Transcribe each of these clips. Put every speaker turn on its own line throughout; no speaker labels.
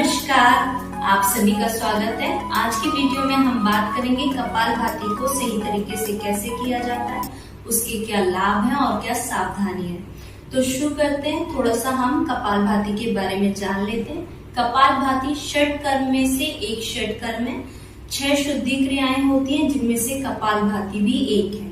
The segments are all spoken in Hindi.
नमस्कार, आप सभी का स्वागत है। आज की वीडियो में हम बात करेंगे कपालभाति को सही तरीके से कैसे किया जाता है, उसके क्या लाभ हैं और क्या सावधानी है। तो शुरू करते हैं। थोड़ा सा हम कपालभाति के बारे में जान लेते हैं। कपालभाति षटकर्म में से एक षटकर्म है। 6 शुद्धि क्रियाएं होती हैं, जिनमें से कपालभाति भी एक है।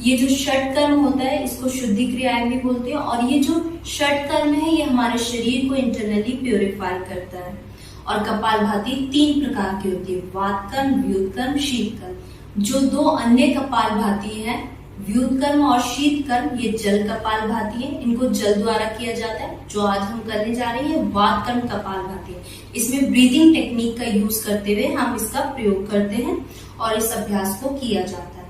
ये जो षटकर्म होता है इसको शुद्धि क्रियाएं भी बोलते हैं। और ये जो षटकर्म है ये हमारे शरीर को इंटरनली प्योरीफाई करता है। और कपालभाति 3 प्रकार की होती है, वातकर्म, व्युत्कर्म, शीतकर्म। जो 2 अन्य कपालभाति हैं, व्युत्कर्म और शीतकर्म, ये जल कपालभाति है। इनको जल द्वारा किया जाता है। जो आज हम करने जा रहे हैं वातकर्म कपालभाति है। इसमें ब्रीदिंग टेक्निक का यूज करते हुए हम इसका प्रयोग करते हैं और इस अभ्यास को किया जाता है।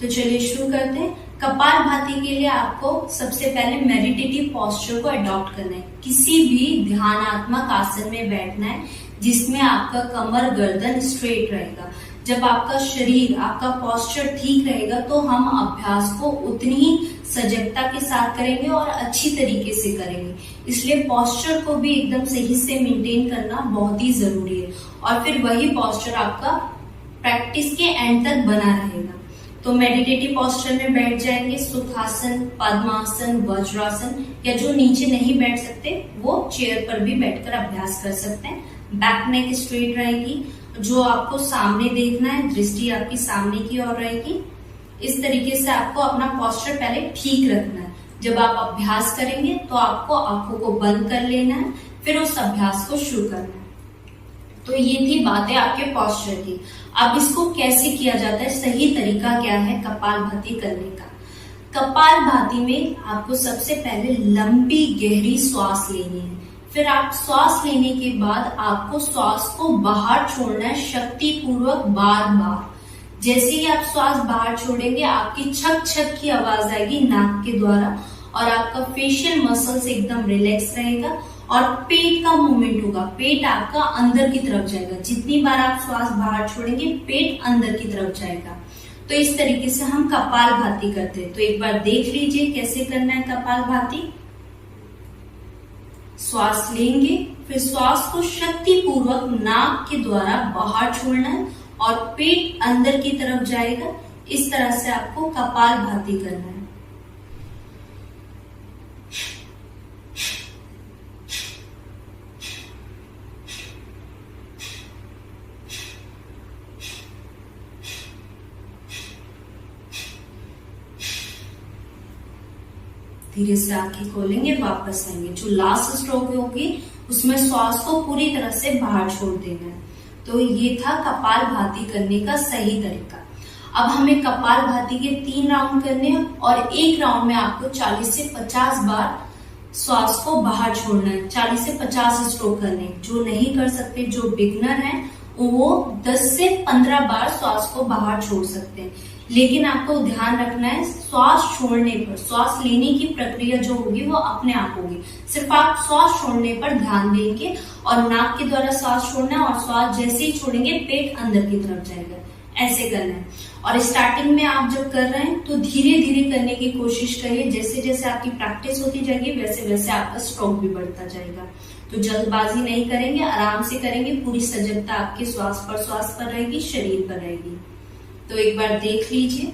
तो चलिए शुरू करते हैं। कपालभाति के लिए आपको सबसे पहले मेडिटेटिव पोस्चर को अडॉप्ट करना है। किसी भी ध्यानात्मक आसन में बैठना है जिसमें आपका कमर गर्दन स्ट्रेट रहेगा। जब आपका शरीर, आपका पोस्चर ठीक रहेगा तो हम अभ्यास को उतनी ही सजगता के साथ करेंगे और अच्छी तरीके से करेंगे। इसलिए पोस्चर को भी एकदम सही से मेंटेन करना बहुत ही जरूरी है। और फिर वही पोस्चर आपका प्रैक्टिस के एंड तक बना रहेगा। तो मेडिटेटिव पोस्चर में बैठ जाएंगे। सुखासन, पद्मासन, वज्रासन, या जो नीचे नहीं बैठ सकते वो चेयर पर भी बैठकर अभ्यास कर सकते हैं। बैक नेक स्ट्रेट रहेगी। जो आपको सामने देखना है, दृष्टि आपकी सामने की ओर रहेगी। इस तरीके से आपको अपना पोस्चर पहले ठीक रखना है। जब आप अभ्यास करेंगे तो आपको आंखों को बंद कर लेना है, फिर उस अभ्यास को शुरू करना है। तो ये थी बातें आपके पोस्चर की। अब इसको कैसे किया जाता है, सही तरीका क्या है कपालभाति करने का। कपालभाति में आपको सबसे पहले लंबी गहरी श्वास लेनी है। फिर आप श्वास लेने के बाद आपको श्वास को बाहर छोड़ना है शक्ति पूर्वक बार बार। जैसे ही आप श्वास बाहर छोड़ेंगे आपकी छक छक की आवाज आएगी नाक के द्वारा और आपका फेशियल मसल्स एकदम रिलैक्स रहेगा और पेट का मूवमेंट होगा। पेट आपका अंदर की तरफ जाएगा। जितनी बार आप श्वास बाहर छोड़ेंगे पेट अंदर की तरफ जाएगा। तो इस तरीके से हम कपालभाति करते हैं। तो एक बार देख लीजिए कैसे करना है कपालभाति। श्वास लेंगे, फिर श्वास को शक्ति पूर्वक नाक के द्वारा बाहर छोड़ना है और पेट अंदर की तरफ जाएगा। इस तरह से आपको कपालभाति करना है। धीरे से आंखें खोलेंगे, वापस आएंगे। जो लास्ट स्ट्रोक होगी उसमें श्वास को पूरी तरह से बाहर छोड़ देना है। तो ये था कपालभाति करने का सही तरीका। अब हमें कपालभाति के 3 राउंड करने हैं और एक राउंड में आपको 40 से 50 बार श्वास को बाहर छोड़ना है। 40 से 50 स्ट्रोक करने। जो नहीं कर सकते, जो बिगनर हैं, वो 10 से 15 बार श्वास को बाहर छोड़ सकते हैं। लेकिन आपको ध्यान रखना है श्वास छोड़ने पर, श्वास लेने की प्रक्रिया जो होगी वो अपने आप होगी। सिर्फ आप श्वास छोड़ने पर ध्यान देंगे और नाक के द्वारा श्वास छोड़ना है और श्वास जैसे ही छोड़ेंगे पेट अंदर की तरफ जाएगा। ऐसे करना है। और स्टार्टिंग में आप जब कर रहे हैं तो धीरे धीरे करने की कोशिश करिए। जैसे जैसे आपकी प्रैक्टिस होती जाएगी वैसे वैसे आपका स्ट्रोक भी बढ़ता जाएगा। तो जल्दबाजी नहीं करेंगे, आराम से करेंगे। पूरी सजगता आपके श्वास पर रहेगी, शरीर पर रहेगी। तो एक बार देख लीजिए।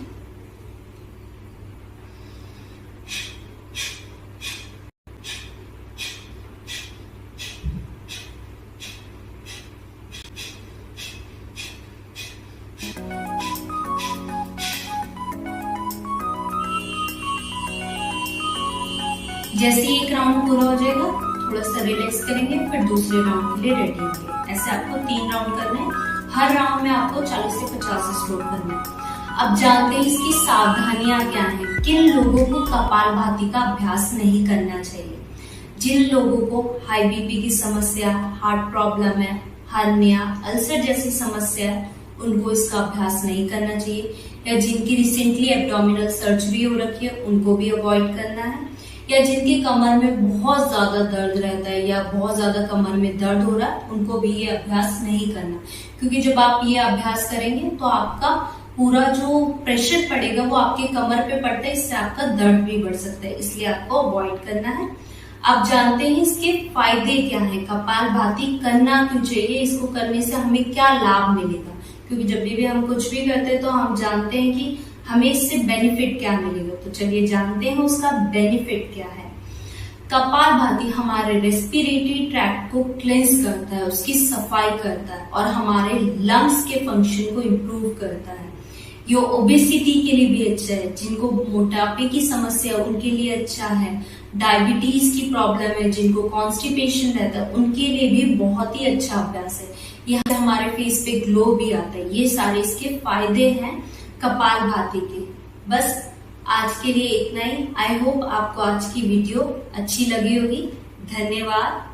जैसे ही एक राउंड पूरा हो जाएगा थोड़ा सा रिलैक्स करेंगे, फिर दूसरे राउंड के लिए रेडी होंगे। ऐसे आपको 3 राउंड करने हैं। हर राउंड में आपको 40 से 50 स्ट्रोक करना है। अब जानते हैं इसकी सावधानियां क्या हैं। किन लोगों को कपालभाति का अभ्यास नहीं करना चाहिए। जिन लोगों को हाई बीपी की समस्या, हार्ट प्रॉब्लम है, हर्निया, अल्सर जैसी समस्या है, उनको इसका अभ्यास नहीं करना चाहिए। या जिनकी रिसेंटली एब्डोमिनल सर्जरी हो रखी है उनको भी अवॉइड करना है। या जिनकी कमर में बहुत ज्यादा दर्द रहता है या बहुत ज्यादा कमर में दर्द हो रहा है उनको भी ये अभ्यास नहीं करना। क्योंकि जब आप ये अभ्यास करेंगे तो आपका पूरा जो प्रेशर पड़ेगा वो आपके कमर पे पड़ता है, इससे आपका दर्द भी बढ़ सकता है। इसलिए आपको अवॉइड करना है। आप जानते हैं इसके फायदे क्या हैं, कपालभाति करना क्यों चाहिए, इसको करने से हमें क्या लाभ मिलेगा, क्योंकि जब भी हम कुछ भी करते हैं तो हम जानते हैं कि हमें इससे बेनिफिट क्या मिलेगा। तो चलिए जानते हैं उसका बेनिफिट क्या है। कपालभाति हमारे रेस्पिरेटरी ट्रैक्ट को क्लेंस करता है, उसकी सफाई करता है और हमारे लंग्स के फंक्शन को इम्प्रूव करता है। ये ओबेसिटी के लिए भी अच्छा है, जिनको मोटापे की समस्या है उनके लिए अच्छा है, डायबिटीज की प्रॉब्लम है, जिनको कॉन्स्टिपेशन रहता है उनके लिए भी बहुत ही अच्छा अभ्यास है। यह हमारे फेस पे ग्लो भी आता है। ये सारे इसके फायदे हैं कपालभाति के। बस आज के लिए इतना ही। आई होप आपको आज की वीडियो अच्छी लगी होगी। धन्यवाद।